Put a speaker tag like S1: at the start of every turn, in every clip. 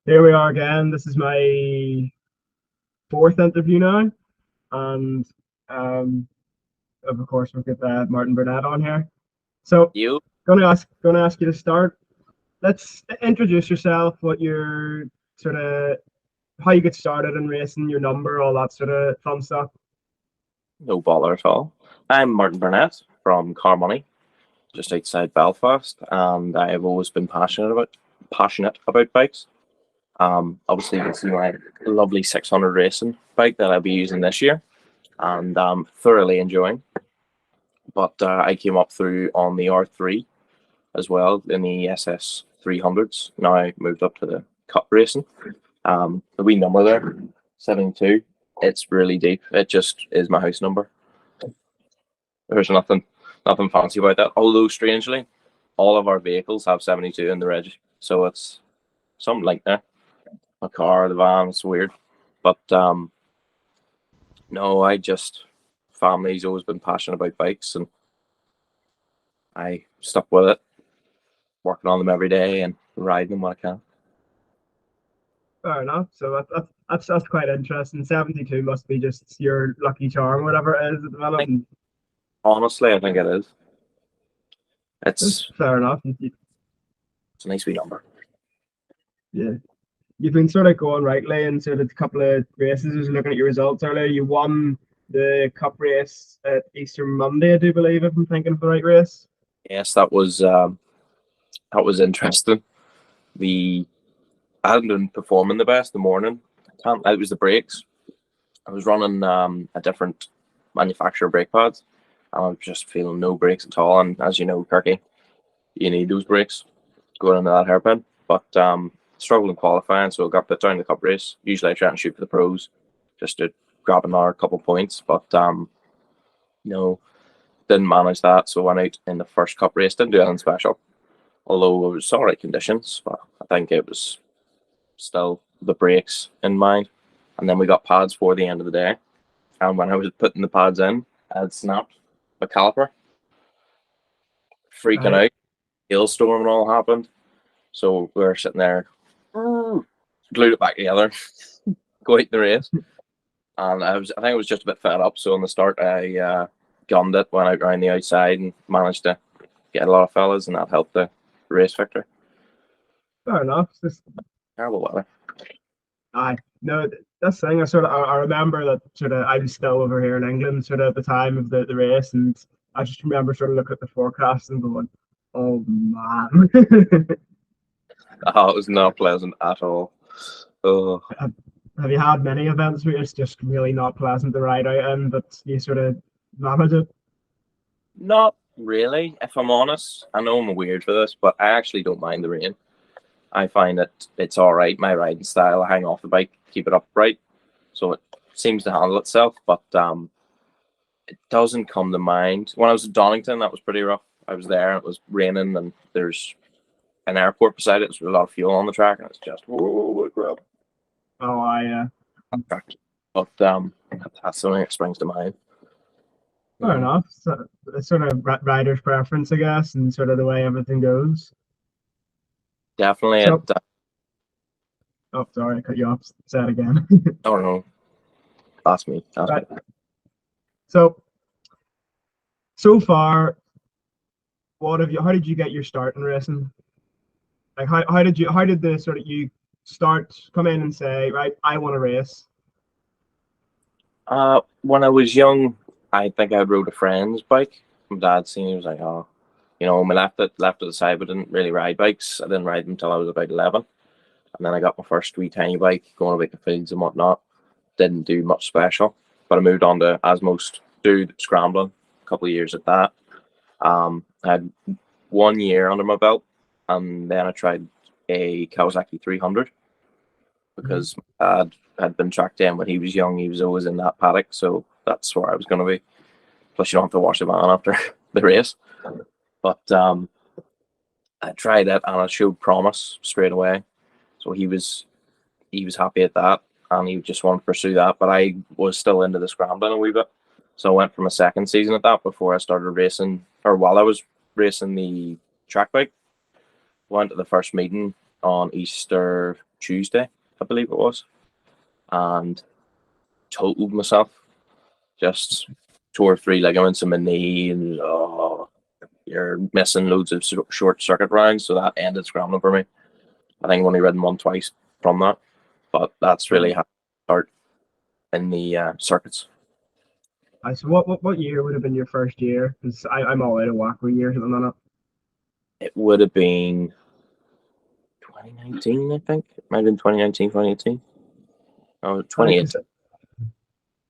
S1: Here we are again. This is my fourth interview now, and um, of course we've got Martin Burnett on here. So,
S2: You?
S1: going to ask you to start. Let's introduce yourself. What your sort of how you get started in racing, your number, all that sort of fun stuff.
S2: No bother at all. I'm Martin Burnett from Carmoney, just outside Belfast, and I have always been passionate about bikes. Obviously, you can see my lovely 600 racing bike that I'll be using this year, and thoroughly enjoying. But I came up through on the R3 as well in the SS 300s. Now I moved up to the Cup racing. The wee number there, 72. It's really deep. It just is my house number. There's nothing fancy about that. Although strangely, all of our vehicles have 72 in the reg, so it's something like that. A car, the van, it's weird. But no, I just family's always been passionate about bikes, and I stuck with it, working on them every day and riding them when I can.
S1: Fair enough. So that's quite interesting. 72 must be just your lucky charm, whatever it is at the
S2: I think
S1: minute.
S2: honestly, I think it is.
S1: That's
S2: It's
S1: fair enough.
S2: it's a nice wee number.
S1: Yeah. You've been sort of going rightly in sort of a couple of races. I was looking at your results earlier. You won the cup race at Easter Monday, I do believe, if I'm thinking of the right race.
S2: Yes, that was interesting. The I hadn't been performing the best in the morning. It was the brakes. I was running a different manufacturer brake pads, and I was just feeling no brakes at all. And as you know, Kirky, you need those brakes going into that hairpin. But struggled in qualifying, so I got put down the cup race. Usually I try and shoot for the pros just to grab another couple of points, but no, didn't manage that. So I went out in the first cup race, didn't do anything special. Although it was all right conditions, but I think it was still the brakes in mind. And then we got pads for the end of the day. And when I was putting the pads in, I had snapped the caliper, freaking
S1: Right.
S2: out. Hailstorm and all happened. So we were sitting there, glued it back together, go out in the race. And I think I was just a bit fed up. So in the start, I gunned it, went out around the outside and managed to get a lot of fellas, and that helped the race victory.
S1: Fair enough.
S2: Terrible weather.
S1: I no, that's the thing. I remember that sort of I was still over here in England sort of at the time of the race, and I just remember sort of looking at the forecast and going, "Oh man."
S2: Oh, it was not pleasant at all. Oh,
S1: Have you had many events where it's just really not pleasant to ride out in, but you sort of manage it?
S2: not really, if I'm honest. I know I'm weird for this, but I actually don't mind the rain. I find that it's all right. My riding style, I hang off the bike, keep it upright, so it seems to handle itself. But it doesn't come to mind. When I was at Donington, that was pretty rough. I was there, it was raining, and there's an airport beside it. There's a lot of fuel on the track, and it's just whoa, what crap.
S1: Oh, I
S2: But that's something that springs to mind.
S1: fair
S2: Mm.
S1: enough. So it's sort of rider's preference, I guess, and sort of the way everything goes.
S2: Definitely,
S1: So, oh, sorry, I cut you off. Say it again.
S2: I don't know. That's me. That's
S1: Right.
S2: me.
S1: So, so far, what have you? How did you get your start in racing? Like, how did the sort of you start come in and say, right, I want to race?
S2: When I was young, I think I rode a friend's bike. My dad seen it, he was like, oh, we left it aside, but didn't really ride bikes. I didn't ride them until I was about 11. And then I got my first wee tiny bike, going about the fields and whatnot. Didn't do much special, but I moved on to, as most do, scrambling. A couple of years at that. I had 1 year under my belt, and then I tried a Kawasaki 300
S1: Mhm.
S2: because my dad had been tracked in when he was young. He was always in that paddock, so that's where I was going to be. Plus, you don't have to wash the van after the race. But I tried it, and I showed promise straight away. So he was happy at that, and he just wanted to pursue that. But I was still into the scrambling a wee bit, so I went from a second season at that before I started racing, or while I was racing the track bike. Went to the first meeting on Easter Tuesday, I believe it was, and totaled myself. Just tore 3 ligaments in my knee, and you're missing loads of short circuit rounds, so that ended scrambling for me. I think I've only ridden one twice from that, but that's really how I start in the circuits.
S1: So what year would have been your first year? Because I'm all out of whack with years at the minute.
S2: It would have been 2019, I think. It might have been 2019, 2018. Oh, 2018.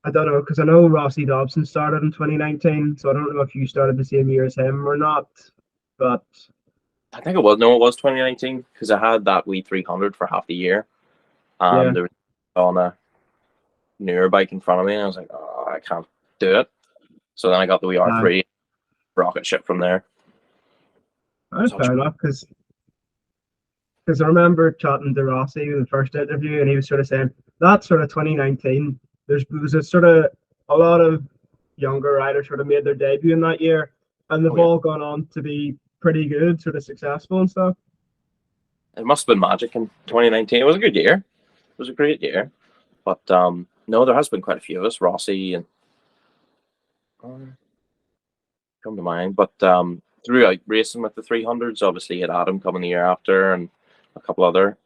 S1: I don't know, because I know Rossi Dobson started in 2019, so I don't know if you started the same year as him or not. But
S2: I think it was. No, it was 2019, because I had that wee 300 for half the year, and
S1: yeah,
S2: there was on a newer bike in front of me, and I was like, oh, I can't do it. So then I got the wee R3, rocket ship from there.
S1: that's fair enough, because I remember chatting to Rossi in the first interview, and he was sort of saying that sort of 2019, there was a sort of a lot of younger riders sort of made their debut in that year, and they've all gone on to be pretty good, sort of successful and stuff.
S2: It must have been magic in 2019. It was a good year. It was a great year. But no, there has been quite a few of us, Rossi and come to mind. But throughout racing with the 300s, obviously you had Adam coming the year after and a couple other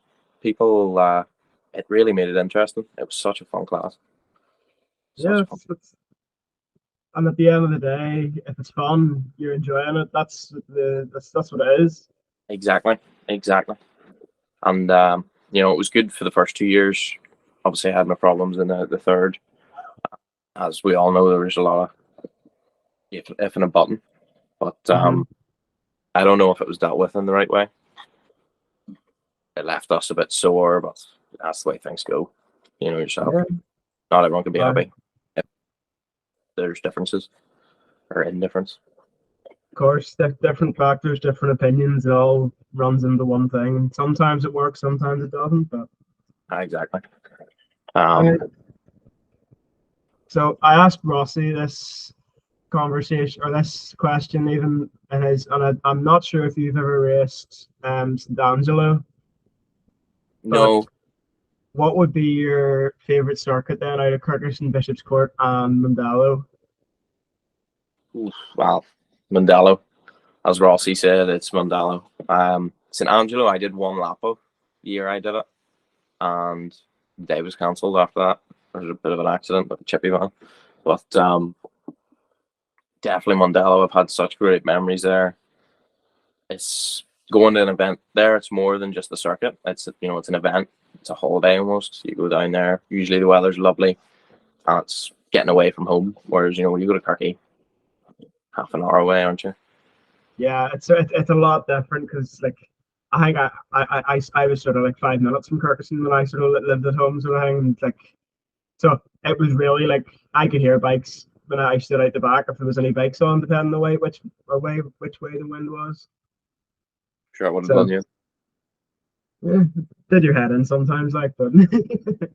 S2: people. It really made it interesting. It was such a fun class.
S1: Yeah, and at the end of the day, if it's fun, you're enjoying it. That's what it is.
S2: Exactly. And it was good for the first 2 years. Obviously, I had my problems in the third. As we all know, there was a lot of if and a button. But I don't know if it was dealt with in the right way. It left us a bit sore, but that's the way things go. You know yourself. Yeah. Not everyone can be happy. There's differences or indifference.
S1: Of course, different factors, different opinions. It all runs into one thing. Sometimes it works, sometimes it doesn't. But
S2: exactly.
S1: So I asked Rossi this conversation or this question even in his, and I'm not sure if you've ever raced St. Angelo.
S2: No.
S1: What would be your favorite circuit then out of Kirkerson, Bishop's Court, and Mondello?
S2: Well, Mondello, as Rossi said, it's Mondello. St. Angelo, I did one lap of the year I did it, and the day was cancelled after that. There was a bit of an accident with a chippy van, but definitely Mondello. I've had such great memories there. It's going to an event there. It's more than just the circuit. It's it's an event. It's a holiday almost. You go down there. Usually the weather's lovely, and it's getting away from home. Whereas when you go to Kirky, half an hour away, aren't you?
S1: Yeah, it's a lot different because I think I was sort of like 5 minutes from Kirkerson when I sort of lived at home sort of thing. So it was really I could hear bikes when I stood out the back if there was any bikes on, depending on which way the wind was.
S2: Sure, it would have done you.
S1: Yeah, did your head in sometimes, but
S2: the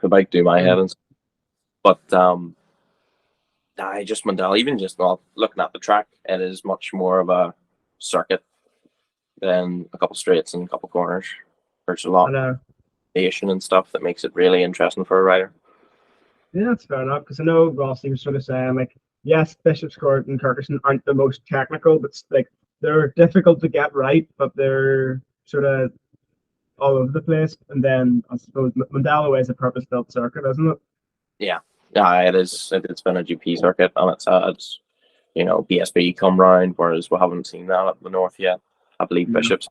S2: bike do my head in. But I just Mondello, even just not looking at the track, it is much more of a circuit than a couple straights and a couple corners. There's a lot of variation and stuff that makes it really interesting for a rider.
S1: Yeah, that's fair enough, because I know Rossi was sort of saying yes, Bishop's Court and Kirkerson aren't the most technical, but they're difficult to get right, but they're sort of all over the place. And then I suppose Mondello is a purpose-built circuit, isn't it?
S2: Yeah, it is. It's been a GP circuit, and it's had BSB come round, whereas we haven't seen that up the north yet. I believe Bishop's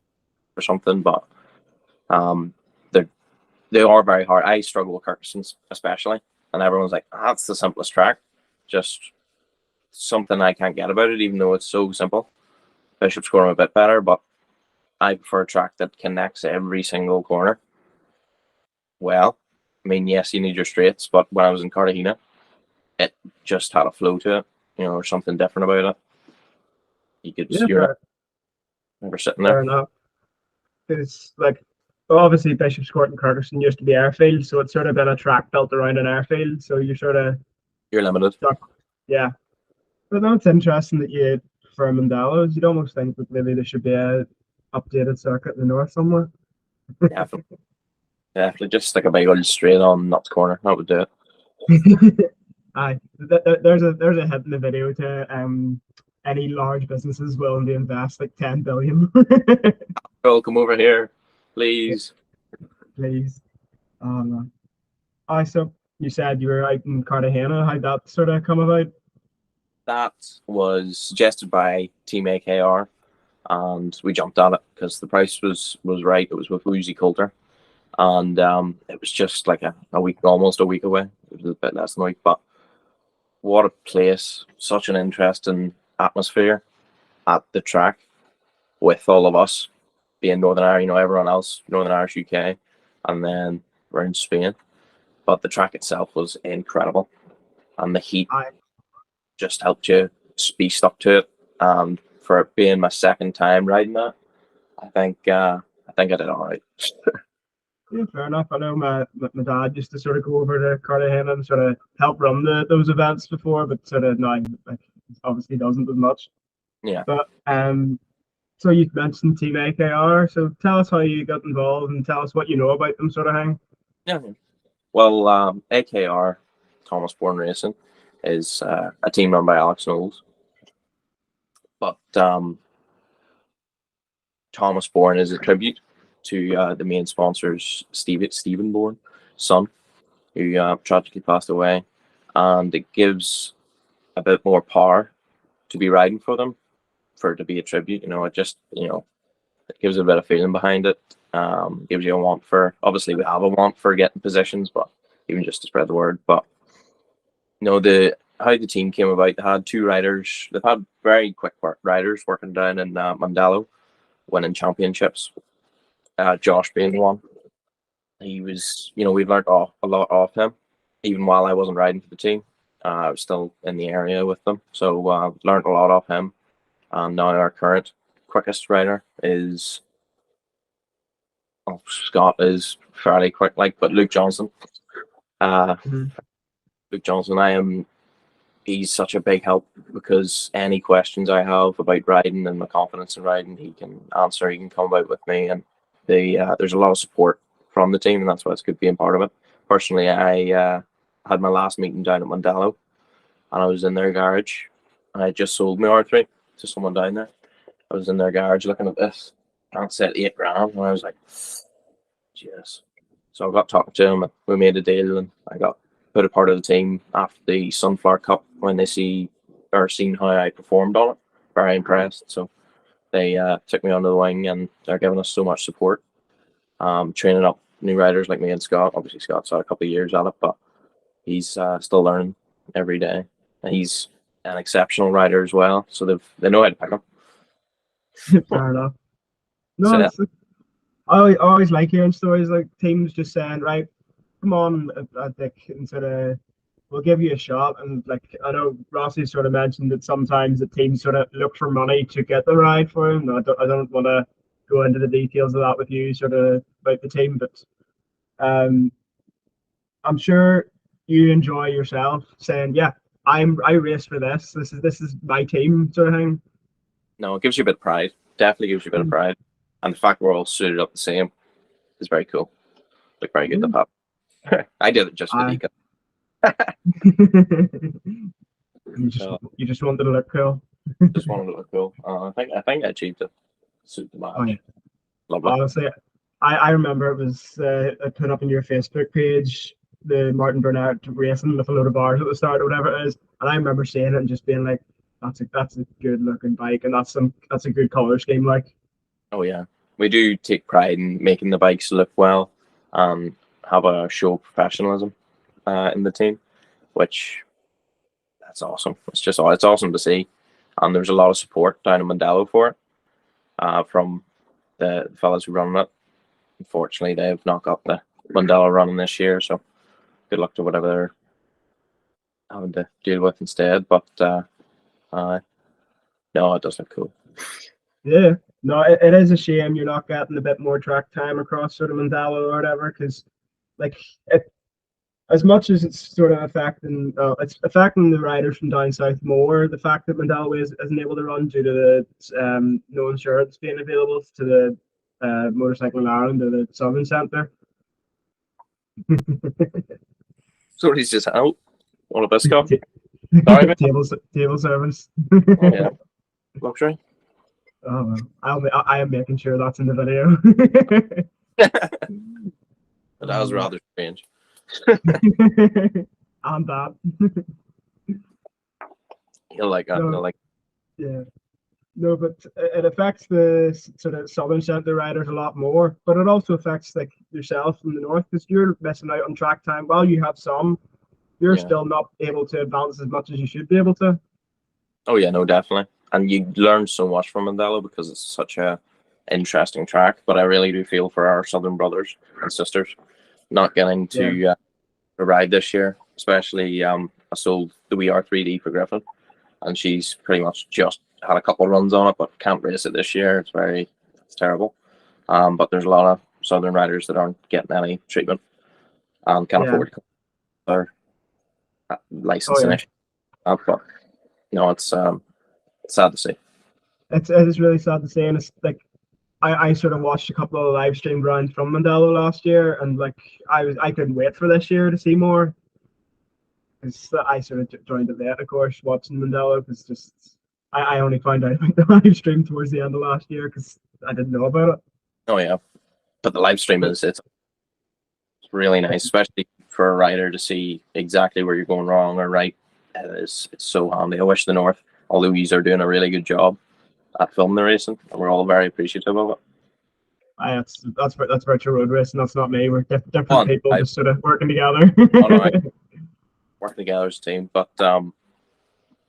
S2: or something, but they are very hard. I struggle with Kirkerson's especially, and everyone's like, that's the simplest track. Just something I can't get about it, even though it's so simple. Bishop's Court a bit better, but I prefer a track that connects every single corner. Well, I mean, yes, you need your straights, but when I was in Cartagena, it just had a flow to it, or something different about it. You could just, you're never sitting there.
S1: Fair enough. It's obviously Bishop's Court and Kirkerson used to be airfield, so it's sort of been a track built around an airfield, so you're
S2: limited.
S1: Stuck. Yeah. But that's interesting that you for Mondello's. You'd almost think that maybe there should be a updated circuit in the north somewhere.
S2: Definitely, definitely. Just stick a big old straight on nuts corner. That would do it.
S1: Aye, there's a hint in the video to any large businesses willing to invest like 10 billion.
S2: Girl, come over here, please.
S1: Please. Um, I so you said you were out in Cartagena. How'd that sort of come about?
S2: That was suggested by Team AKR, and we jumped at it because the price was right. It was with Woozy Coulter, and it was just like a week, almost a week away. It was a bit less than a week, but what a place! Such an interesting atmosphere at the track with all of us being Northern Irish, everyone else Northern Irish UK, and then we're in Spain. But the track itself was incredible, and the heat
S1: I
S2: just helped you be stuck to it. And for it being my second time riding that, I think I did all right.
S1: Yeah, fair enough. I know my dad used to sort of go over to Cartagena and sort of help run those events before, but sort of now like, obviously doesn't as much.
S2: Yeah,
S1: But so you mentioned Team AKR. So tell us how you got involved and tell us what you know about them, sort of thing.
S2: yeah. Well, AKR Thomas Bourne Racing is a team run by Alex Knowles, but Thomas Bourne is a tribute to the main sponsors, Stephen Bourne, son, who tragically passed away, and it gives a bit more power to be riding for them, for it to be a tribute. It just it gives a bit of feeling behind it. Gives you a want for, obviously we have a want for getting positions, but even just to spread the word. But the how the team came about, they had two riders. They've had very quick riders working down in Mandalo, winning championships. Josh being one. He was, we've learned a lot off him, even while I wasn't riding for the team. I was still in the area with them, so learned a lot off him. And now our current quickest rider is, Scott is fairly quick, but Luke Johnson.
S1: Mhm.
S2: Luke Johnson, he's such a big help because any questions I have about riding and my confidence in riding, he can answer. He can come about with me, and there's a lot of support from the team, and that's why it's good being part of it. Personally, I had my last meeting down at Mandalo, and I was in their garage, and I just sold my R3 to someone down there. I was in their garage looking at this, and it said £8,000, and I was like, "Yes." So I got talking to him, and we made a deal, and I got put a part of the team after the Sunflower Cup when they seen how I performed on it. Very impressed. So they took me under the wing, and they're giving us so much support. Training up new riders like me and Scott. Obviously, Scott's had a couple of years at it, but he's still learning every day. And he's an exceptional rider as well. So they know how to pick him.
S1: Fair enough.
S2: So
S1: No,
S2: yeah,
S1: I always like hearing stories like teams just saying, right, come on, Dick, and sort of we'll give you a shot. And like I know Rossi sort of mentioned that sometimes the teams sort of look for money to get the ride for him. I don't want to go into the details of that with you, sort of about the team, but um, I'm sure you enjoy yourself saying, yeah, I race for this. This is my team, sort of thing.
S2: no, it gives you a bit of pride. Definitely gives you a bit of pride. And the fact we're all suited up the same is very cool. Like very good to have. I did it just for
S1: I
S2: Deacon. So
S1: you just wanted to look cool.
S2: just wanted to look cool. I think I achieved it. Suit the
S1: Oh yeah.
S2: match. Lovely.
S1: Honestly, I remember it was I put up in your Facebook page the Martin Burnett racing with a load of bars at the start or whatever it is, and I remember seeing it and just being like, that's a good looking bike, and that's a good color scheme. Like,
S2: Oh yeah, we do take pride in making the bikes look well and have a show of professionalism in the team, which that's awesome. It's awesome to see, and there's a lot of support down in Mandela for it from the fellas who run it. Unfortunately, they've not got the Mandela running this year, so good luck to whatever they're having to deal with instead. But no, it does look cool.
S1: yeah, no, it is a shame you're not getting a bit more track time across sort of Mandela or whatever, because like it, as much as it's sort of it's affecting the riders from down south more. The fact that Mandela isn't able to run due to the no insurance being available to the motorcycle in Ireland or the Southern Centre.
S2: So he's just out on a biscuit.
S1: Ta-
S2: Sorry, mate.
S1: table service.
S2: Oh, yeah. Luxury.
S1: Oh, well. I am making sure that's in the video.
S2: That was rather strange.
S1: And that.
S2: You'll like that.
S1: No.
S2: You'll like.
S1: Yeah. No, but it affects the sort of Southern Centre riders a lot more. But it also affects like yourself in the north because you're missing out on track time. While you have some, you're
S2: Yeah.
S1: still not able to advance as much as you should be able to.
S2: Oh yeah, no, definitely. And you learn so much from Mandela because it's such a interesting track. But I really do feel for our southern brothers and sisters not getting to ride this year. Especially, I sold the WR3D for Griffin, and she's pretty much just had a couple runs on it, but can't race it this year. It's terrible. But there's a lot of southern riders that aren't getting any treatment and can't afford their licensing issue. But no, it's sad to see.
S1: It is really sad to see, and it's like I sort of watched a couple of live streamed rounds from Mandela last year, and like I couldn't wait for this year to see more. Because I sort of joined it late, of course, watching Mandela. Because just I only found out about the live stream towards the end of last year because I didn't know about it.
S2: Oh yeah, but the live stream it's really nice, especially for a rider to see exactly where you're going wrong or right. It's so handy. I wish the North, although you are doing a really good job at filming the racing, and we're all very appreciative of it.
S1: That's virtual road racing. That's not me. We're different people just sort of working together.
S2: Working together as a team, but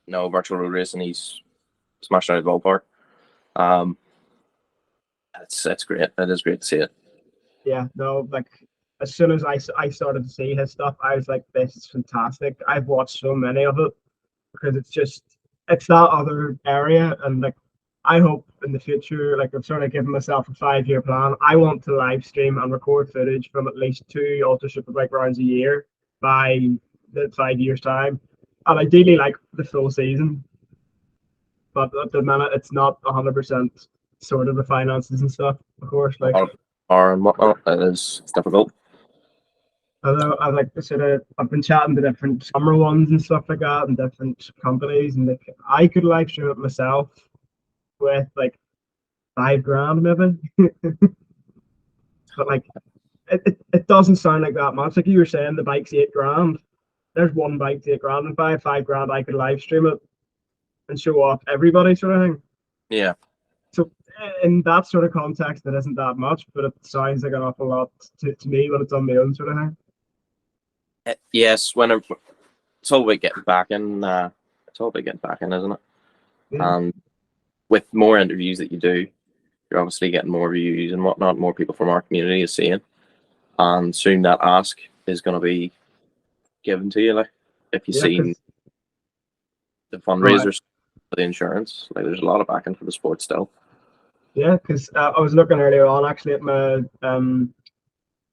S2: no, virtual road racing, he's smashed out of the ballpark. It's great. It is great to see it.
S1: Yeah, no, like as soon as I started to see his stuff, I was like, this is fantastic. I've watched so many of it because it's that other area, and like I hope in the future, like I've sort of given myself a 5-year plan. I want to live stream and record footage from at least 2 Ultra Superbike rounds a year by the 5 years time, and ideally like the full season. But at the minute, it's not 100% sort of the finances and stuff, of course. Like,
S2: and whatnot, it's difficult.
S1: although I've been chatting to different summer ones and stuff like that, and different companies, and like I could live stream it myself with like $5,000 maybe. But like, it doesn't sound like that much. Like you were saying, the bike's $8,000. There's one bike to $8,000, and by $5,000 I could live stream it and show off everybody sort of thing.
S2: Yeah.
S1: So in that sort of context, it isn't that much, but it sounds like an awful lot to me when it's on my own sort of thing.
S2: Yes, it's all about getting back in. It's all about getting back in, isn't it?
S1: Yeah.
S2: And with more interviews that you do, you're obviously getting more views and whatnot. More people from our community is seeing, and soon that ask is going to be given to you. Like if you've seen the fundraisers for the insurance, like there's a lot of backing for the sport still.
S1: Yeah, because I was looking earlier on actually at my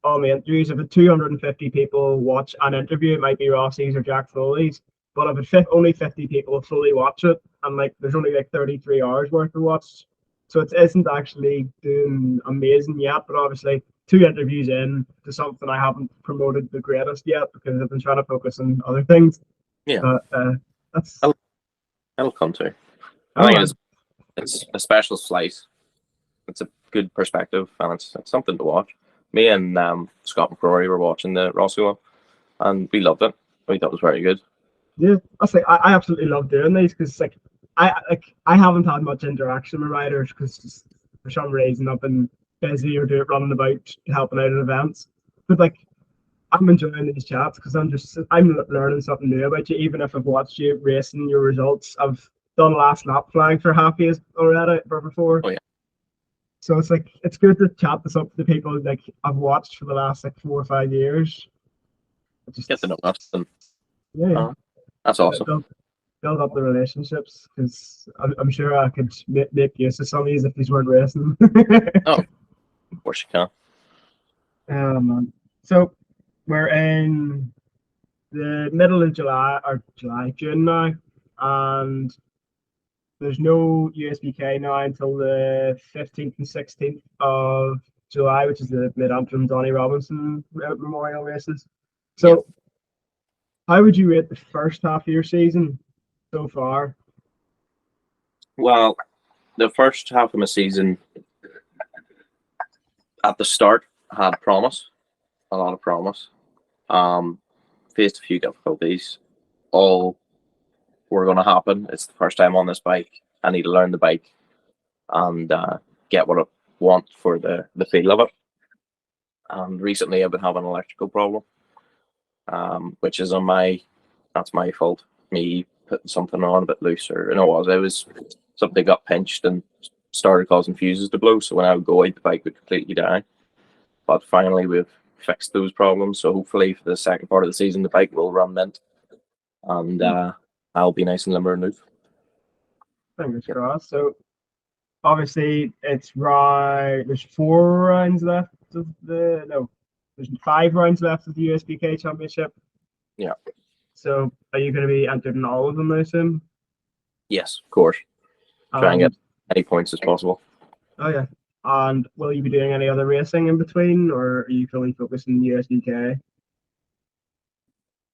S1: all my interviews. If 250 people watch an interview, it might be Rossi's or Jack Foley's. But if only 50 people fully watch it, and like there's only like 33 hours worth of watch, so it isn't actually doing amazing yet. But obviously, 2 interviews in to something I haven't promoted the greatest yet because I've been trying to focus on other things.
S2: Yeah,
S1: but
S2: that'll come too. I think it's a special slice. It's a good perspective, and it's something to watch. Me and Scott McCrory were watching the Rossi one, and we loved it. I thought it was very good.
S1: Yeah, I absolutely love doing these because like I haven't had much interaction with riders because for some reason I've been busy or running about helping out at events. But like I'm enjoying these chats because I'm learning something new about you. Even if I've watched you racing your results, I've done last lap flying for half years already before.
S2: Oh yeah.
S1: So it's good to chat this up to the people like I've watched for the last like 4 or 5 years.
S2: Just get to know us.
S1: Yeah.
S2: That's awesome.
S1: Build up the relationships because I'm sure I could make use of some of these if these weren't racing.
S2: Oh, of course you can.
S1: Man. So we're in the middle of June now, and there's no USBK now until the 15th and 16th of July, which is the Mid-Antrim Donny Robinson Memorial Races. So, how would you rate the first half of your season so far?
S2: Well, the first half of my season at the start had promise, a lot of promise. Faced a few difficulties. All were going to happen. It's the first time on this bike. I need to learn the bike and get what I want for the feel of it. And recently, I've been having an electrical problem, which is that's my fault. Me putting something on a bit looser. And it was something got pinched and started causing fuses to blow. So when I would go out, the bike would completely die. But finally, we've fixed those problems. So hopefully, for the second part of the season, the bike will run mint, and I'll be nice and limber and loose.
S1: Fingers crossed. So obviously, it's right. There's 4 rounds left of there's 5 rounds left of the USBK Championship.
S2: Yeah.
S1: So are you going to be entered in all of them, I assume?
S2: Yes, of course. Try and get as many points as possible.
S1: Oh yeah. And will you be doing any other racing in between, or are you fully focused on the USBK?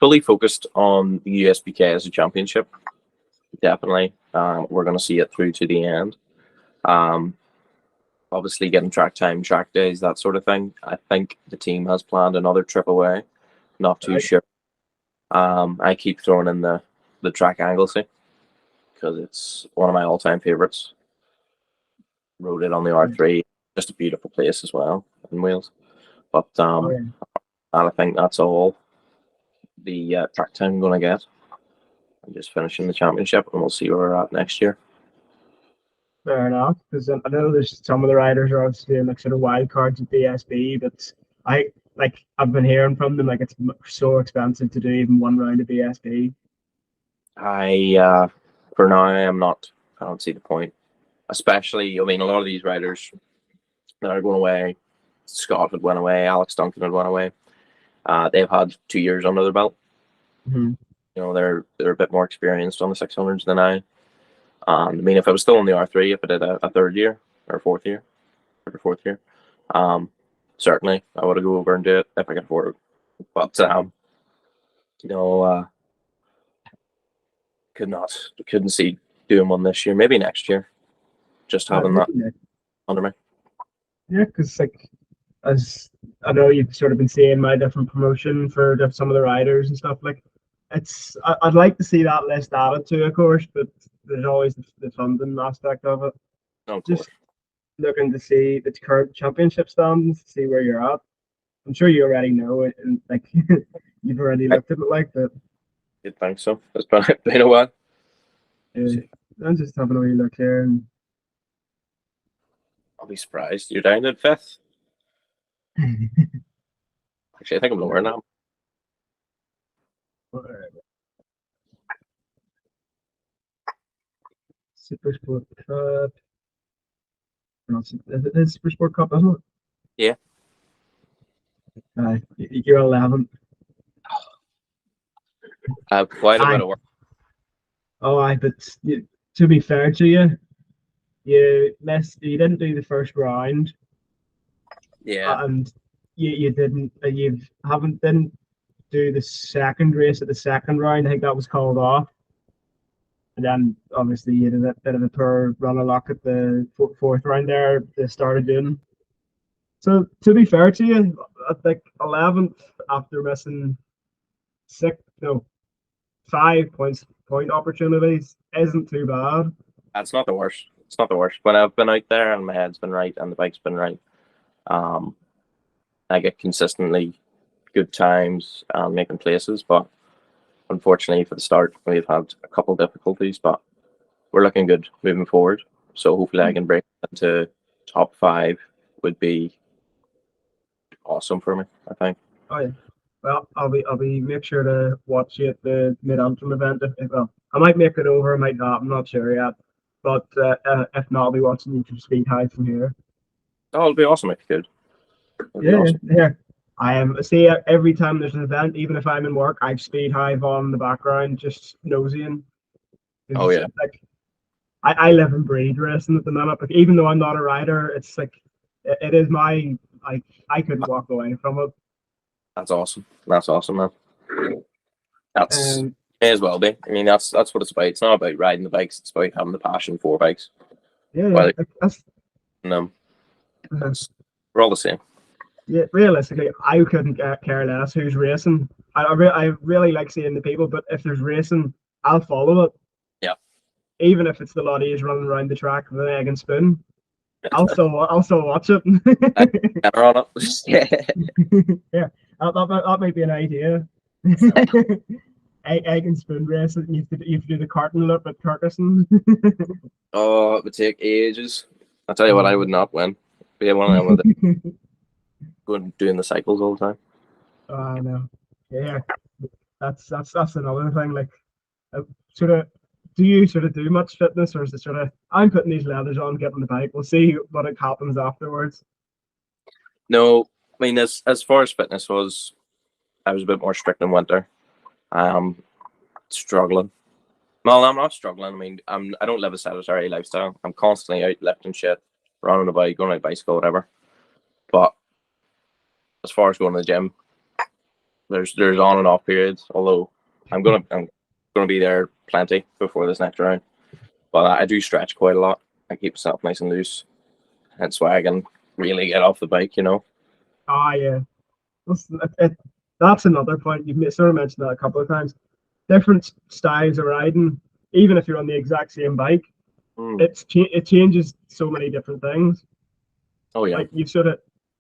S2: Fully focused on the USBK as a championship. Definitely. We're going to see it through to the end. Obviously, getting track time, track days, that sort of thing. I think the team has planned another trip away. Not too sure. I keep throwing in the track Anglesey because it's one of my all-time favorites. Rode it on the R3. Just a beautiful place as well in Wales. But and I think that's all the track time I'm going to get. I'm just finishing the championship, and we'll see where we're at next year.
S1: Fair enough, because I know there's some of the riders are obviously doing like sort of wild cards at BSB, but I've been hearing from them like it's so expensive to do even one round of BSB.
S2: For now I don't see the point. Especially, I mean, a lot of these riders that are going away, Scott had went away, Alex Duncan had went away. They've had 2 years under their belt.
S1: Mm-hmm.
S2: You know, they're a bit more experienced on the 600s than I. I mean, if I was still on the R3, if I did a third year or fourth year, certainly I would go over and do it if I could afford it. But couldn't see doing one this year. Maybe next year. Just having that under me.
S1: Yeah, because as I know you've sort of been seeing my different promotion for some of the riders and stuff. Like, I'd like to see that list added to, of course, but there's always the funding aspect of it.
S2: Of
S1: Just
S2: course.
S1: looking to see the current championship stands, see where you're at. I'm sure you already know it, and like you've already looked at it, like that.
S2: You'd think so. It's been a while.
S1: I'm just having a wee look here, and
S2: I'll be surprised. You're down at 5th. Actually, I think I'm lower now.
S1: Super Sport Cup. It is Super Sport Cup, isn't it?
S2: Yeah.
S1: You're 11th.
S2: Quite a bit of work.
S1: But to be fair to you, you didn't do the first round.
S2: Yeah.
S1: And you didn't do the second race at the second round. I think that was called off. And then obviously you did a bit of a poor run of luck at the fourth round there. They started doing. So to be fair to you, I think 11th after missing 5 point opportunities isn't too bad.
S2: That's not the worst. It's not the worst. When I've been out there and my head's been right and the bike's been right, I get consistently good times making places, but unfortunately for the start we've had a couple of difficulties, but we're looking good moving forward. So hopefully I can break into top 5 would be awesome for me, I think.
S1: Oh yeah. Well, I'll be make sure to watch you at the Mid-Antrim event. Well, I might make it over, I might not. I'm not sure yet. But if not, I'll be watching you from Speed High from here.
S2: Oh, it'll be awesome if you could.
S1: Awesome. Yeah. I am. See, every time there's an event, even if I'm in work, I've Speed Hive on in the background, just nosying.
S2: Oh yeah.
S1: I live and breathe racing at the minute. But even though I'm not a rider, it's like it is my like I couldn't walk away from it.
S2: That's awesome. That's awesome, man. That's
S1: Um,
S2: may as well be. I mean, that's what it's about. It's not about riding the bikes. It's about having the passion for bikes.
S1: yeah,
S2: Whether
S1: that's
S2: them,
S1: uh,
S2: we're all the same.
S1: yeah. Realistically, I couldn't care less who's racing. I really like seeing the people, but if there's racing, I'll follow it.
S2: Yeah.
S1: Even if it's the lotties running around the track with an egg and spoon, I'll still watch it.
S2: Better on it.
S1: Yeah, that might be an idea. Egg and spoon race. You have to do the carton loop at Kirkuson.
S2: Oh, it would take ages. I tell you what, I would not win. Be one of them with it, going doing the cycles all the time.
S1: Oh no. Yeah, that's another thing. Like, sort of, do you sort of do much fitness, or is it sort of I'm putting these leathers on, getting the bike. We'll see what it happens afterwards.
S2: No, I mean as far as fitness was, I was a bit more strict in winter. Struggling. Well, I'm not struggling. I mean, I don't live a sedentary lifestyle. I'm constantly out lifting shit, running a bike, going on a bicycle, whatever. But as far as going to the gym, there's on and off periods. Although I'm gonna be there plenty before this next round. But I do stretch quite a lot. I keep myself nice and loose. That's why I can really get off the bike. You know.
S1: Ah, yeah. That's another point. You've sort of mentioned that a couple of times. Different styles of riding, even if you're on the exact same bike,
S2: Mm.
S1: it changes so many different things.
S2: Oh yeah.
S1: Like you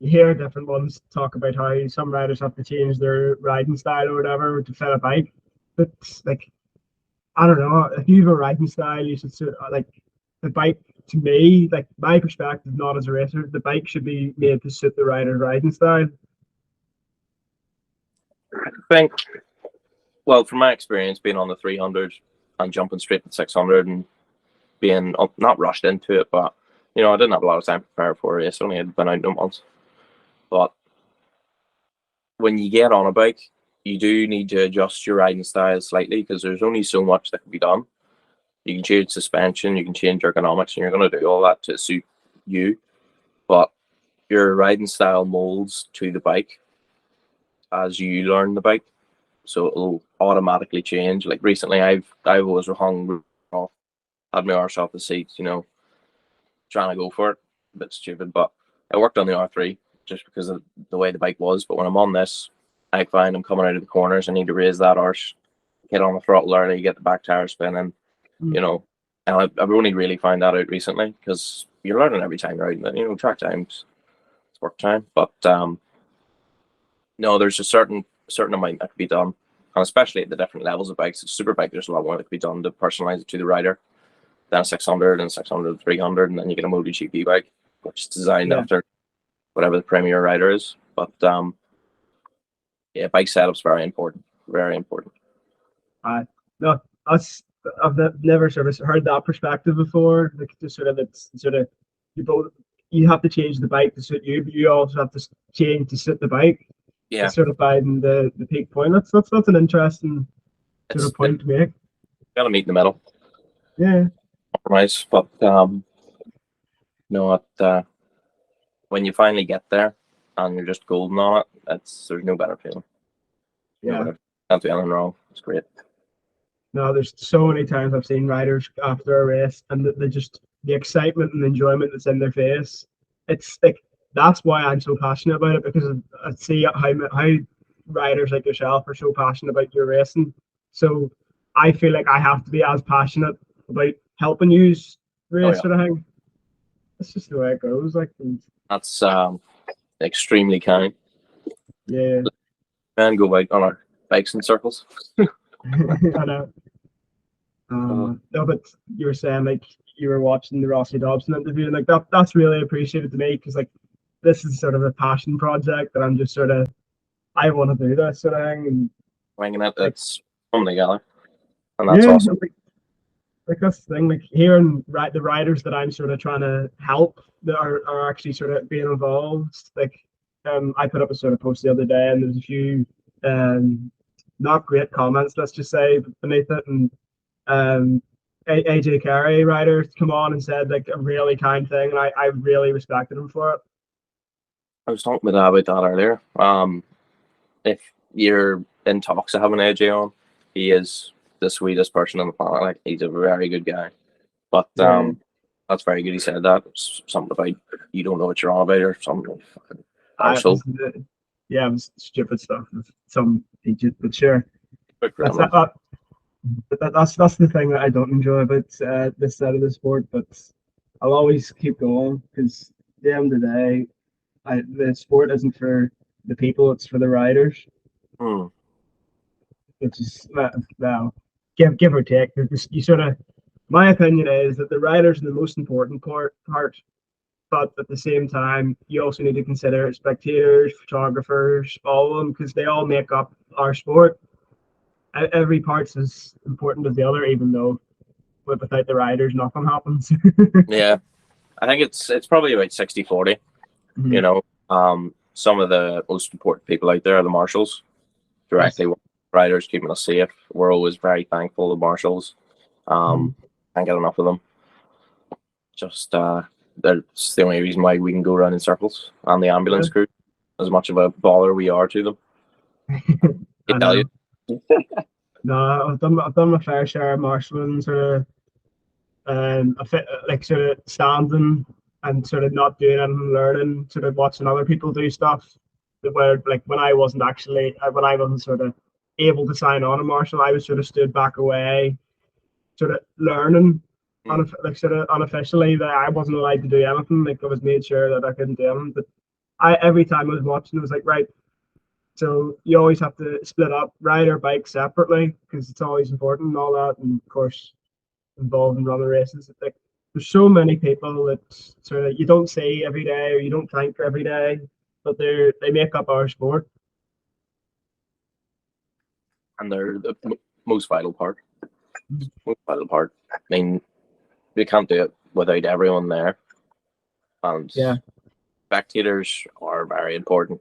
S1: hear different ones talk about how some riders have to change their riding style or whatever to fit a bike. But like I don't know, if you have a riding style, you should like the bike. To me, like my perspective, not as a racer, the bike should be made to suit the rider's riding style.
S2: I think. Well, from my experience being on the 300 and jumping straight to 600 and being not rushed into it, but I didn't have a lot of time to prepare for a race. Only had been out no months. But when you get on a bike, you do need to adjust your riding style slightly because there's only so much that can be done. You can change suspension, you can change ergonomics, and you're going to do all that to suit you. But your riding style molds to the bike as you learn the bike, so it'll automatically change. Like recently, I've always hung off, had my arse off the seat, trying to go for it. A bit stupid, but I worked on the R3 just because of the way the bike was. But when I'm on this, I find I'm coming out of the corners. I need to raise that arse, get on the throttle early, get the back tire spinning,
S1: Mm.
S2: you know. And I've only really found that out recently because you're learning every time you're riding it. Track times, it's work time. But no, there's a certain amount that can be done, and especially at the different levels of bikes. It's super bike. There's a lot more that can be done to personalize it to the rider. Then a 600 and 600 300, and then you get a MotoGP bike, which is designed
S1: Yeah.
S2: after whatever the premier rider is. But yeah, bike setup's very important. Very important.
S1: No, never sort of heard that perspective before. Like just it's sort of you both you have to change the bike to suit you, but you also have to change to suit the bike.
S2: Yeah,
S1: It's sort of finding the peak point. That's an interesting sort
S2: it's
S1: of point to make.
S2: got to meet in the middle,
S1: Yeah.
S2: compromise. But no, when you finally get there and you're just golden on it, there's no better feeling.
S1: Yeah.
S2: Can't do anything wrong. It's great.
S1: No, there's so many times I've seen riders after a race and they just the excitement and enjoyment that's in their face. It's like that's why I'm so passionate about it because I see how riders like yourself are so passionate about your racing. So I feel like I have to be as passionate about helping you race
S2: yeah.
S1: sort of thing. That's just the way it goes. Like,
S2: That's extremely kind.
S1: yeah,
S2: And go out on our bikes in circles.
S1: I know. No, but you were saying like you were watching the Rossi Dobson interview, and like that's really appreciated to me because like this is sort of a passion project that I'm just sort of I want to do this sort of thing, and
S2: Winging it, it's coming together, and that's
S1: yeah,
S2: awesome.
S1: like that's the thing. Like hearing the riders that I'm sort of trying to help that are actually sort of being involved. Like I put up a sort of post the other day, and there's a few not great comments, let's just say, beneath it, and um, AJ Carey rider come on and said like a really kind thing, and I really respected him for it.
S2: I was talking about that earlier. If you're in talks of having AJ on, he is the sweetest person on the planet. Like, he's a very good guy. But that's very good. He said that. Something about you don't know what you're on about or something.
S1: Yeah, it was stupid stuff. Some Egypt, but sure. That's the thing that I don't enjoy about this side of the sport. But I'll always keep going because at the end of the day, the sport isn't for the people; it's for the riders. Which is well, give or take. You sort of, my opinion is that the riders are the most important part. But at the same time, you also need to consider spectators, photographers, all of them, because they all make up our sport. Every part's as important as the other, even though without the riders, nothing happens.
S2: Yeah, I think it's probably about 60-40. Mm-hmm. You know, some of the most important people out there are the marshals. Directly, yes. Riders keeping us safe. We're always very thankful to marshals. Can't get enough of them. Just that's the only reason why we can go around in circles. And the ambulance crew, as much of a baller we are to them. I tell you.
S1: No, I've done my fair share of marshalling, sort of, like sort of standing and sort of not doing anything, learning, sort of watching other people do stuff. Where like when I wasn't sort of able to sign on a marshal, I was sort of stood back away, sort of learning. Like sort of unofficially that I wasn't allowed to do anything. Like I was made sure that I couldn't do anything. But every time I was watching, it was like, right, so you always have to split up, ride or bike separately because it's always important and all that. And of course, involved in running races. Like there's so many people that sort of you don't see every day or you don't thank every day, but they make up our sport.
S2: And they're the most vital part. Most vital part. I mean, we can't do it without everyone there. And spectators are very important.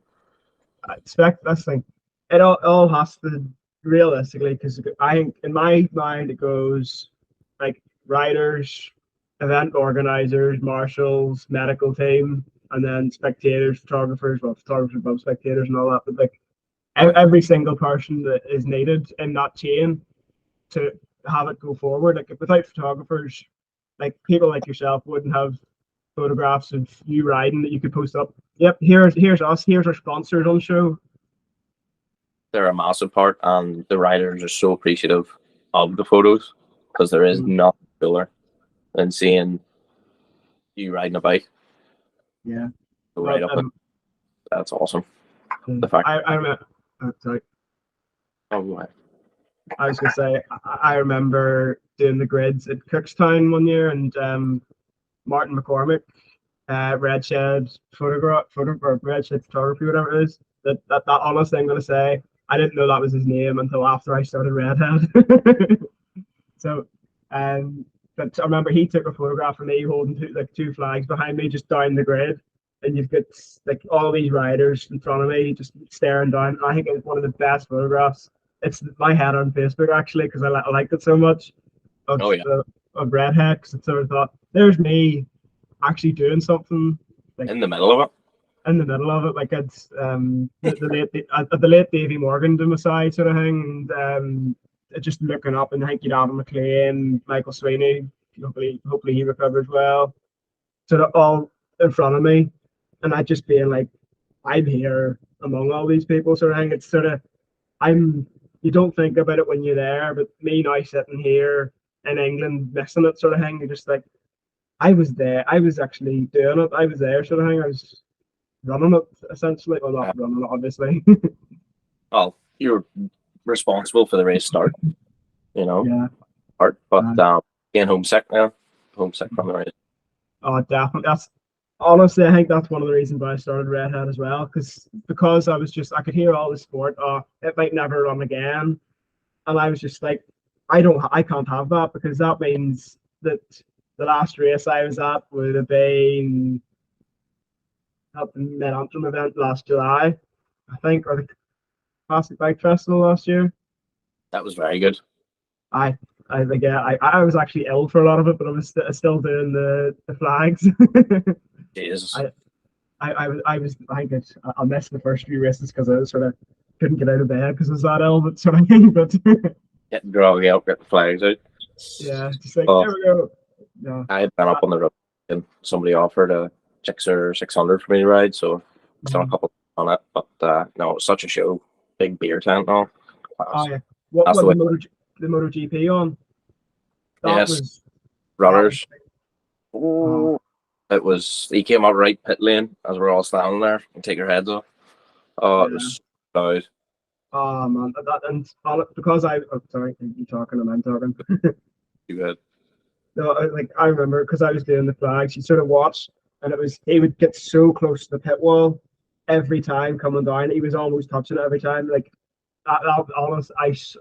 S1: I expect that's thing. It all has to realistically, because I think in my mind it goes like riders, event organizers, marshals, medical team, and then spectators, photographers above spectators and all that. But like every single person that is needed in that chain to have it go forward. Like without photographers, like people like yourself wouldn't have photographs of you riding that you could post up. Yep, here's us, here's our sponsors on show.
S2: They're a massive part, and the riders are so appreciative of the photos because there is nothing cooler than seeing you riding a bike.
S1: Yeah.
S2: Right up. That's awesome. The fact
S1: I remember. Sorry.
S2: Oh, go ahead.
S1: I was gonna say I remember doing the grids at Cookstown one year, and Martin McCormick, Red Shed Red Shed Photography, whatever it is. That honestly, I'm gonna say I didn't know that was his name until after I started Redhead. So, but I remember he took a photograph of me holding two flags behind me just down the grid, and you've got like all these riders in front of me just staring down. I think it's one of the best photographs. It's my head on Facebook actually because I liked it so much of Redhead, because I sort of thought there's me actually doing something like
S2: in the middle of it.
S1: In the middle of it, like it's the late Davy Morgan to my side sort of thing, and just looking up, and I think you'd Adam McLean, Michael Sweeney, hopefully he recovers well, sort of all in front of me, and I just being like, I'm here among all these people sort of thing. It's sort of you don't think about it when you're there, but me now sitting here in England missing it sort of thing, you're just like, I was there, I was actually doing it, I was there sort of thing, I was running it essentially. Well, not running it obviously.
S2: Well, you're responsible for the race start, you know.
S1: Yeah.
S2: But getting homesick now, homesick from the race.
S1: Oh, definitely. Honestly, I think that's one of the reasons why I started Redhead as well, because I could hear all the sport. Oh, it might never run again, and I was just like, I can't have that, because that means that the last race I was at would have been at the Mid-Antrim event last July, I think, or the Classic Bike Festival last year.
S2: That was very good.
S1: Aye, I was actually ill for a lot of it, but I was still doing the flags.
S2: Jesus.
S1: I missed the first few races because I sort of couldn't get out of bed because I was that ill, but sort of thing. But
S2: Getting groggy out, get the flags out.
S1: yeah, just like
S2: Oh,
S1: there we go. No,
S2: I had been up on the road and somebody offered a 600 for me to ride, so I've done a couple on it. But no, it was such a show. Big beer tent and all.
S1: oh yeah,
S2: That's
S1: what
S2: the way.
S1: the MotoGP on? That
S2: Yes,
S1: was
S2: rudders.
S1: oh,
S2: Oh, it was. He came up right pit lane as we're all standing there and take our heads off. Oh, it
S1: yeah.
S2: was loud.
S1: Oh man, because oh, sorry, you talking and I'm talking.
S2: Too good.
S1: No, I remember because I was doing the flags. You sort of watch, and he would get so close to the pit wall every time coming down. He was almost touching it every time. Like honest,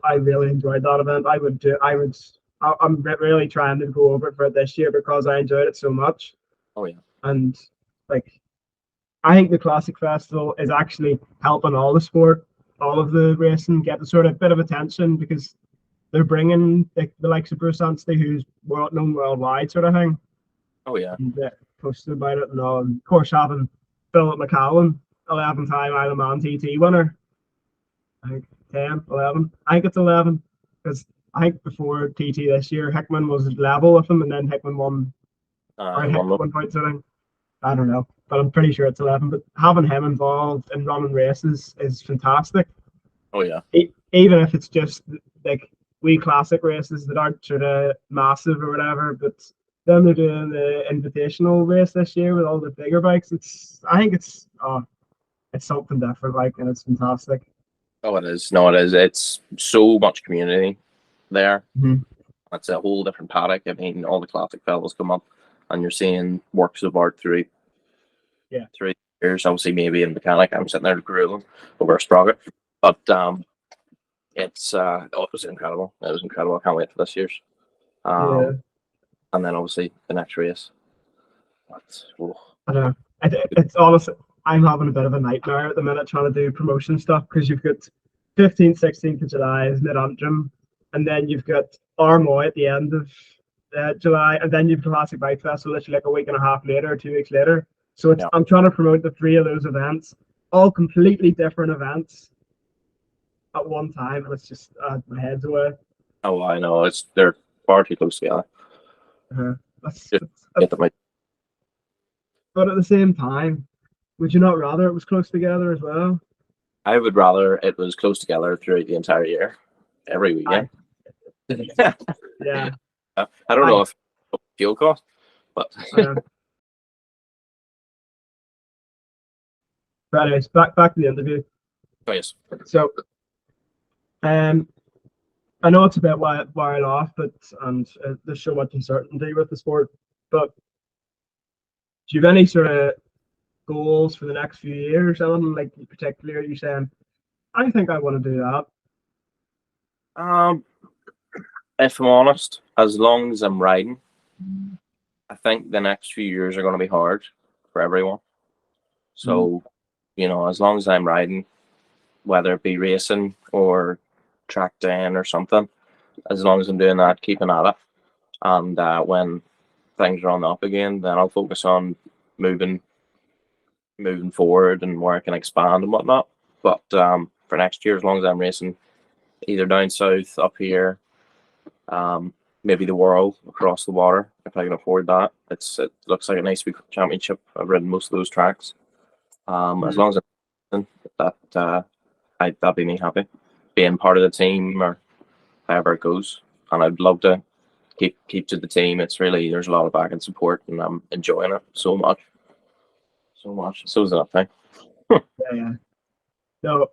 S1: I really enjoyed that event. I'm really trying to go over it for it this year because I enjoyed it so much.
S2: Oh yeah.
S1: And like, I think the Classic Festival is actually helping all the sport, all of the racing get the sort of bit of attention because they're bringing the likes of Bruce Anstey, who's known worldwide, sort of thing.
S2: Oh yeah.
S1: And posted about it and all. And of course, having Philip McCallum, 11-time Isle of Man TT winner. I think 10, 11. I think it's 11 because I think before TT this year, Hickman was level with him, and then Hickman won, or Hickman
S2: One
S1: 1 point something. I don't know, but I'm pretty sure it's 11. But having him involved in running races is fantastic.
S2: Oh yeah.
S1: Even if it's just like wee classic races that aren't sort of massive or whatever, but then they're doing the invitational race this year with all the bigger bikes. I think it's something different, like, and it's fantastic.
S2: Oh, it is. No, it is. It's so much community there.
S1: Mm-hmm.
S2: It's a whole different paddock. I mean, all the classic fellows come up, and you're seeing works of art through 3 years. Obviously, maybe in mechanic, I'm sitting there grilling over a sprocket, but it's it was incredible. It was incredible. I can't wait for this year's.
S1: Yeah,
S2: And then obviously the next race.
S1: I know. It's honestly, I'm having a bit of a nightmare at the minute trying to do promotion stuff because you've got 15th, 16th of July is Mid Antrim, and then you've got Armoy at the end of July, and then you've Classic Bike Festival literally like a week and a half later, or 2 weeks later. So I'm trying to promote the 3 of those events, all completely different events at one time, and it's just my head's away.
S2: Oh, I know. They're far too close together.
S1: But at the same time, would you not rather it was close together as well?
S2: I would rather it was close together throughout the entire year, every weekend.
S1: Yeah.
S2: I don't know if fuel cost, but
S1: but anyways, back to the interview.
S2: Oh, yes.
S1: So, I know it's a bit wild off, but there's so much uncertainty with the sport. But do you have any sort of goals for the next few years? Anything like particularly? Are you saying, I think I want to do that?
S2: If I'm honest, as long as I'm riding, I think the next few years are going to be hard for everyone. So, as long as I'm riding, whether it be racing or track down or something, as long as I'm doing that, keeping at it, and when things are on the up again, then I'll focus on moving forward and where I can expand and whatnot. But for next year, as long as I'm racing, either down south, up here, maybe the world across the water, if I can afford that. It looks like a nice big championship. I've ridden most of those tracks. As long as I'm that'd be me happy, being part of the team or however it goes. And I'd love to keep to the team. It's really, there's a lot of back and support, and I'm enjoying it so much. So is that thing.
S1: Yeah. No,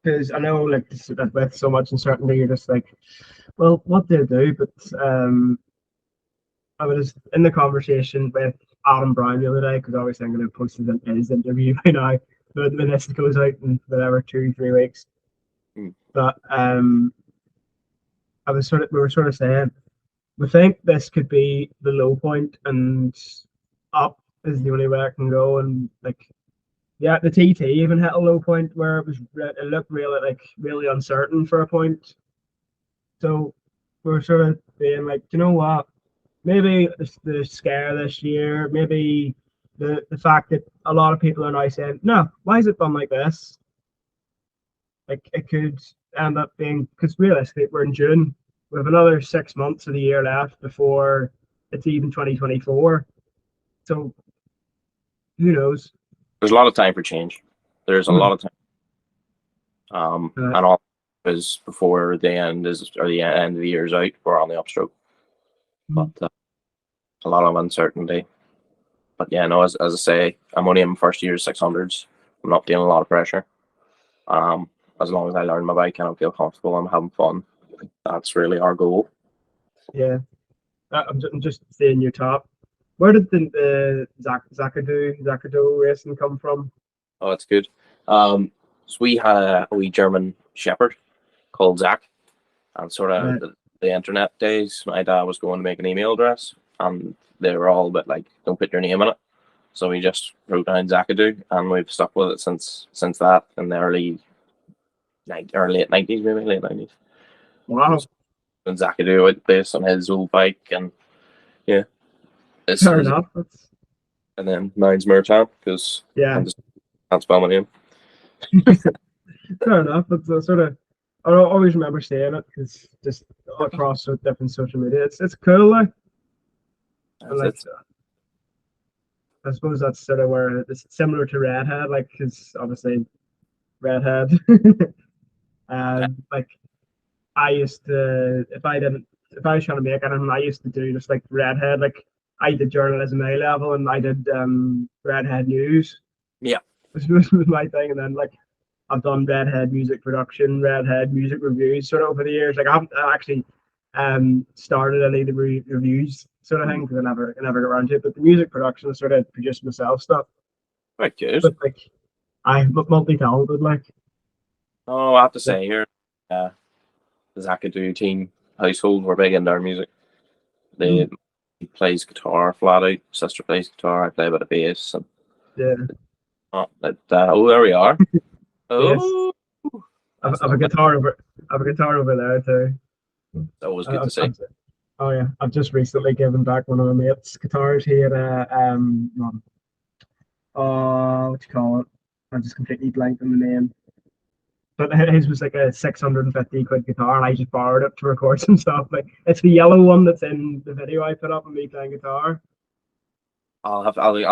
S1: because I know, like, with so much uncertainty, you're just like, well, what do I do? But I was in the conversation with Adam Brown the other day because obviously I'm going to post his interview by now. But when this goes out in whatever 2-3 weeks. But we were sort of saying, we think this could be the low point, and up is the only way it can go. And like, yeah, the TT even hit a low point where it looked really uncertain for a point. So we're sort of being like, you know what? Maybe it's the scare this year, maybe the fact that a lot of people are now saying, no, why is it done like this? Like it could end up being, because realistically we're in June. We have another 6 months of the year left before it's even 2024. So who knows?
S2: There's a lot of time for change. There's a
S1: Hmm.
S2: lot of time. And all is before the end of the year is out, we're on the upstroke. But a lot of uncertainty. But yeah, no, as I say, I'm only in my first year 600s. I'm not feeling a lot of pressure. As long as I learn my bike and I feel comfortable, I'm having fun. That's really our goal.
S1: Yeah, I'm just seeing your top. Where did the Zakado racing come from?
S2: Oh, that's good. So we had a wee German Shepherd called Zach, and sort of
S1: Right.
S2: the internet days, my dad was going to make an email address, and they were all a bit like, "Don't put your name in it." So we just wrote down Zakadu, and we've stuck with it since that in the late 90s, maybe late 90s.
S1: Wow,
S2: And Zakadu out based on his old bike, and yeah,
S1: fair enough. That's
S2: and then mine's Merchant because
S1: yeah,
S2: I'm just can't spell my name.
S1: fair enough. That's a sort of I don't always remember saying it because just across different social media, it's cool. Like, and like
S2: It's
S1: I suppose that's sort of where it's similar to Redhead, like because obviously Redhead. Like I used to, if I was trying to make anything, I used to do just like Redhead. Like I did journalism A level, and I did Redhead News.
S2: yeah.
S1: Was my thing, and then like I've done Redhead music production, Redhead music reviews, sort of over the years. Like I haven't actually started any of the reviews sort of thing because I never got around to it. But the music production, I sort of produced myself stuff.
S2: Quite good.
S1: But like I'm multi talented, like.
S2: Oh, I have to say here, the Zakadu team household were big into our music. They he plays guitar flat out. Sister plays guitar. I play a bit of bass. And
S1: Yeah,
S2: oh, there we are.
S1: yes.
S2: Oh, that's
S1: I've a
S2: lovely.
S1: guitar over. I have a guitar over there too.
S2: That was good to see.
S1: Oh yeah, I've just recently given back one of my mates' guitars. He had what you call it? I just completely blanked on the name. But his was like a 650 quid guitar, and I just borrowed it to record some stuff. Like it's the yellow one that's in the video I put up of me playing guitar.
S2: I'll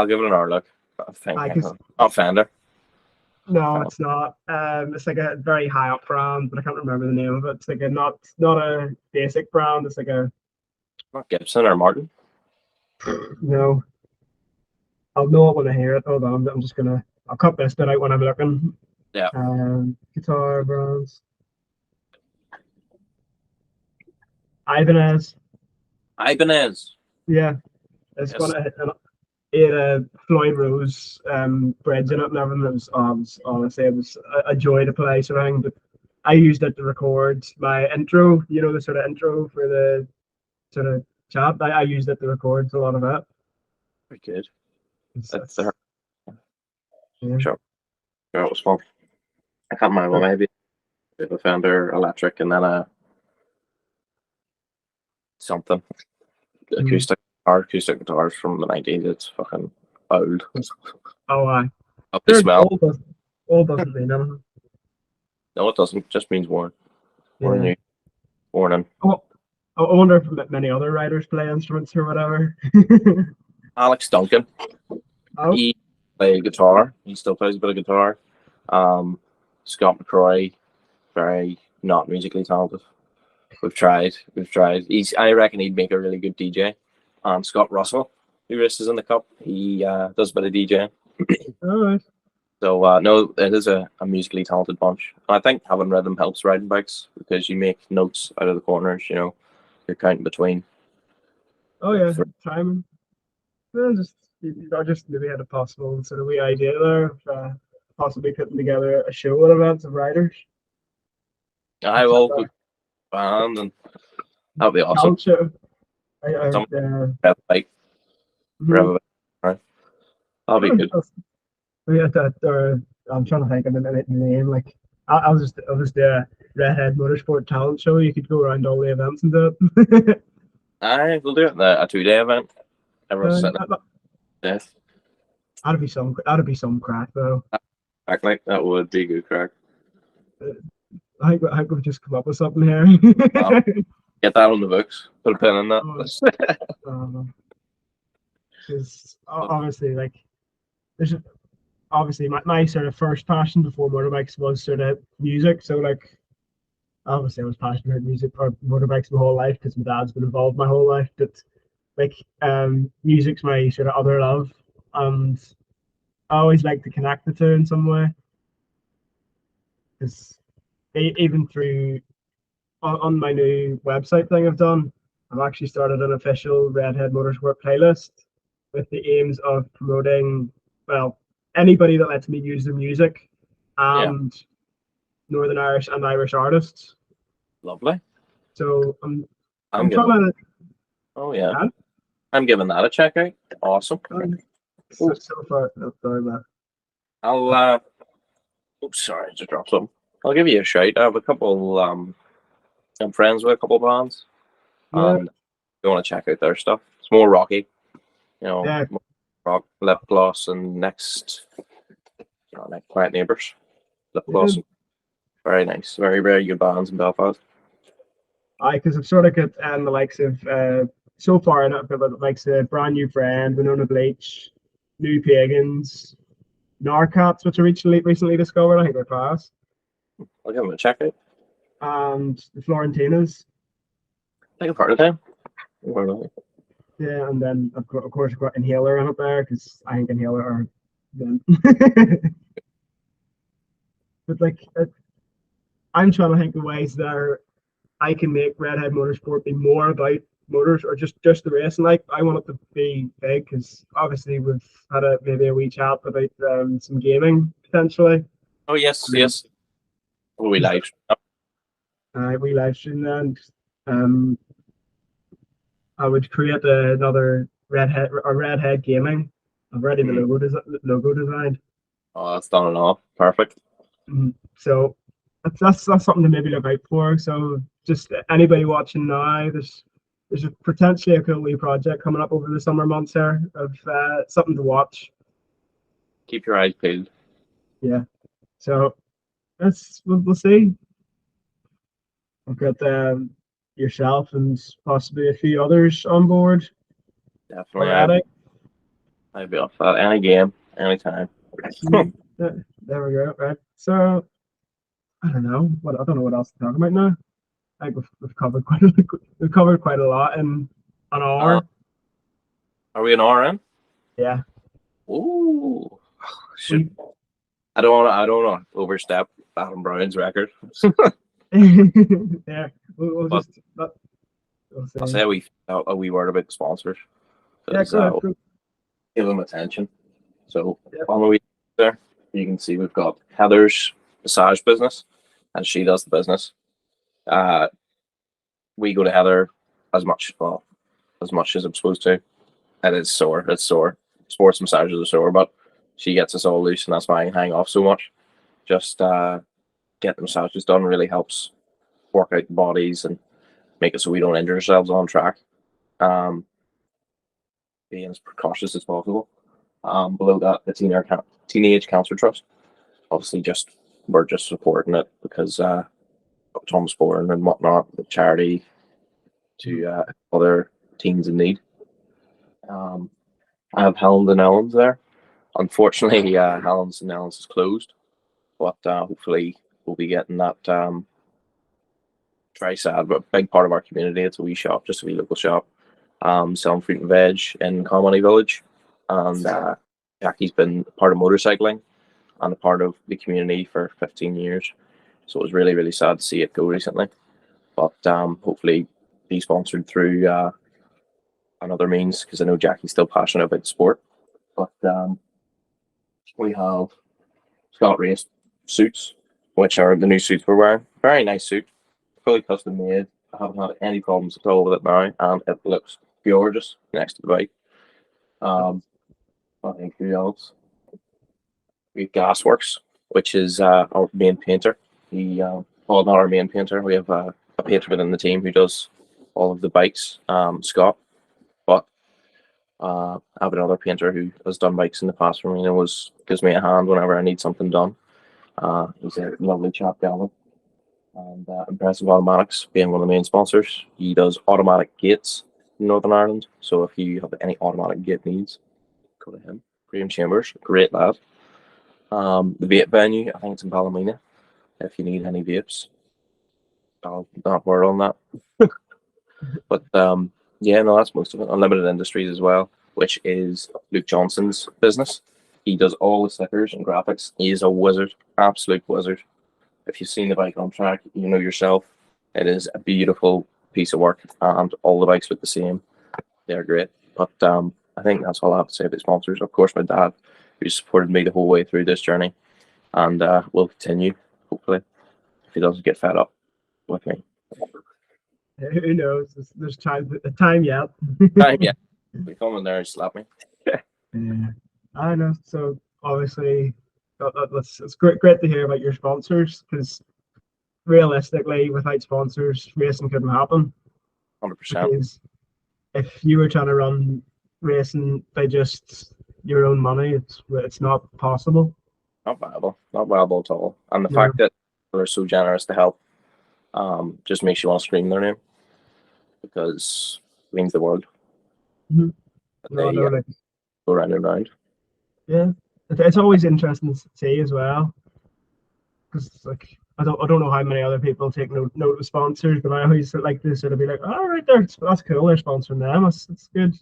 S2: give it another look. I think
S1: I guess
S2: not Fender.
S1: no, it's not. It's like a very high up brand, but I can't remember the name of it. It's like a not a basic brand. It's like a
S2: Not Gibson or Martin.
S1: no. I'll know it when I hear it. Hold on, I'm just gonna. I'll cut this bit out when I'm looking.
S2: Yeah.
S1: Guitar brands. Ibanez.
S2: Ibanez.
S1: Yeah, it's
S2: Yes.
S1: got it had a Floyd Rose bridge in it and everything. It was honestly it was a joy to play sort of thing. But I used it to record my intro. You know the sort of intro for the sort of chat. I used it to record a lot of it.
S2: Very good.
S1: It's,
S2: That's
S1: it's, yeah.
S2: sure. Sure, it was fun. I can't remember, maybe a Fender electric and then a something acoustic guitars from the 90s. It's fucking old.
S1: Oh, I.
S2: Up the smell.
S1: Old doesn't mean anything.
S2: No, it doesn't. It just means worn. Worn
S1: Yeah.
S2: new. Worn in.
S1: Oh, I wonder if many other writers play instruments or whatever.
S2: Alex Duncan.
S1: Oh,
S2: He played guitar. He still plays a bit of guitar. Scott McCroy, very not musically talented. We've tried. I reckon he'd make a really good DJ. And Scott Russell, who races in the cup, he does a bit of DJing.
S1: all right.
S2: So no, it is a musically talented bunch. I think having rhythm helps riding bikes because you make notes out of the corners. You know, you're counting between.
S1: Oh yeah, time. Well, I just maybe had a possible sort of wee idea there of possibly putting together a show with events of writers.
S2: I will put band and that'll be awesome.
S1: Talent show.
S2: Some bike for
S1: Mhm.
S2: everybody. Right. That'll be good.
S1: Yeah, I'm trying to think of the name. Like I'll just do Redhead Motorsport talent show. You could go around all the events and do it.
S2: We'll do it in a 2-day event. Everyone's sitting at death.
S1: That'd be some crack though.
S2: Act like that would be good crack.
S1: I think we've just come up with something here.
S2: Get that on the books. Put a pin in that.
S1: Because obviously, like, there's obviously my sort of first passion before motorbikes was sort of music. So like, obviously I was passionate about music or motorbikes my whole life because my dad's been involved my whole life. But like, music's my sort of other love, and I always like to connect the two in some way. Because even through on my new website thing I've done, I've actually started an official Redhead Motorsport playlist with the aims of promoting, well, anybody that lets me use their music and Northern Irish and Irish artists.
S2: Lovely.
S1: So I'm trying to.
S2: Oh yeah, I'm giving that a check out. Awesome.
S1: So far, sorry, man.
S2: I'll. Oops, sorry, I just dropped something. I'll give you a shout. I have a couple. I'm friends with a couple of bands. And you want to check out their stuff. It's more rocky, more rock, Lip Gloss, and next Quiet Neighbours. Lip Gloss, very nice, very very good bands in Belfast.
S1: Because I've sort of got the likes of so far I've got the likes of Brand New Friend, Winona Bleach, New Pagans, Narcats, which I recently discovered. I think they're class.
S2: I'll give them a check out.
S1: And the Florentinas.
S2: I think I've heard of them.
S1: Yeah, and then of course I've got Inhaler in it there because I think Inhaler are them. But like, I'm trying to think of ways that I can make Redhead Motorsport be more about motors or just the racing. Like, I want it to be big because obviously we've had maybe a wee chat about some gaming potentially.
S2: Oh yes. We live.
S1: We live stream and I would create another Redhead Gaming. I've already the logo designed.
S2: Oh, that's done and all. Perfect.
S1: So that's something to maybe look out for. So just anybody watching now, there's potentially a cool wee project coming up over the summer months here of something to watch.
S2: Keep your eyes peeled.
S1: Yeah. So we'll see. I've got yourself and possibly a few others on board.
S2: Definitely. I'd be off that any game, anytime.
S1: There we go. Right. So I don't know what else to talk about now. I think we've covered quite a lot in an hour.
S2: Are we an hour in?
S1: Yeah.
S2: Ooh. I don't want to overstep Adam Brown's record.
S1: Yeah. We'll
S2: I'll say a wee word about the sponsors.
S1: Yeah, cool.
S2: Give them attention. So on the way there, you can see we've got Heather's massage business, and she does the business. We go to Heather as much as I'm supposed to. And it's sore. Sports massages are sore, but she gets us all loose, and that's why I can hang off so much. Just get the massages done really helps work out the bodies and make it so we don't injure ourselves on track. Being as precautious as possible. Below that, the Teenage Cancer Trust. Obviously, we're just supporting it because Thomas Bourne and whatnot, the charity to other teens in need. I have Helens and Ellens there. Unfortunately, Helens and Ellens is closed, but hopefully we'll be getting that. Very sad, but a big part of our community. It's a wee shop, just a wee local shop, selling fruit and veg in Colony Village. And Jackie's been part of motorcycling and a part of the community for 15 years. So it was really, really sad to see it go recently. But hopefully be sponsored through another means, because I know Jackie's still passionate about sport. But we have Scott Race suits, which are the new suits we're wearing. Very nice suit, fully custom made. I haven't had any problems at all with it now, and it looks gorgeous next to the bike. I think who else? We have Gasworks, which is our main painter. He well, not our main painter. We have a painter within the team who does all of the bikes, Scott. But I have another painter who has done bikes in the past for me and always gives me a hand whenever I need something done. He's a lovely chap, Gavin. And Impressive Automatics being one of the main sponsors. He does automatic gates in Northern Ireland. So if you have any automatic gate needs, go to him. Graham Chambers, great lad. The vape venue, I think it's in Ballymena. If you need any vapes, I'll not worry on that. But yeah, no, that's most of it. Unlimited Industries as well, which is Luke Johnson's business. He does all the stickers and graphics. He is a wizard, absolute wizard. If you've seen the bike on track, you know yourself. It is a beautiful piece of work, and all the bikes look the same. They're great. But I think that's all I have to say about sponsors. Of course, my dad, who supported me the whole way through this journey, and will continue, hopefully, if he doesn't get fed up with me.
S1: Who knows? There's time yet.
S2: Yeah, they come in there and slap me.
S1: Yeah, I know. So obviously, it's great to hear about your sponsors, because realistically, without sponsors, racing couldn't happen.
S2: 100%.
S1: Because if you were trying to run racing by just your own money, it's not possible.
S2: Not viable at all. And the fact that they're so generous to help just makes you want to scream their name, because it means the world.
S1: Mm-hmm.
S2: Go round and round.
S1: Yeah, it's always interesting to see as well, because like I don't know how many other people take note of sponsors, but I always like to sort of be like, oh, right there, that's cool, they're sponsoring them. It's good.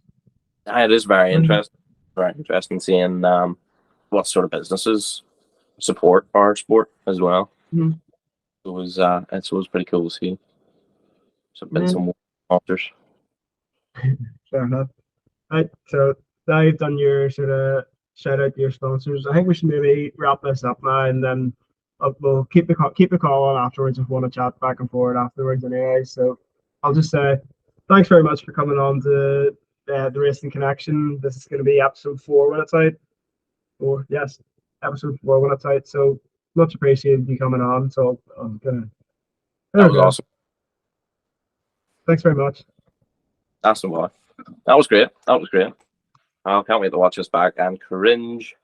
S2: It is very interesting. Very interesting seeing what sort of businesses support our sport as well.
S1: Mm-hmm.
S2: It's always pretty cool to see. So been some sponsors.
S1: Fair enough. Right, so now you've done your sort of shout out to your sponsors. I think we should maybe wrap this up now, and then we'll keep the call on afterwards if we want to chat back and forward afterwards. Anyway, so I'll just say thanks very much for coming on to the Racing Connection. This is going to be episode 4 when it's out. Or yes, episode 4 when it's out. So much appreciated you coming on. So I'm gonna.
S2: That was awesome.
S1: Thanks very much.
S2: Awesome, boy. That was great. I can't wait to watch this back and cringe.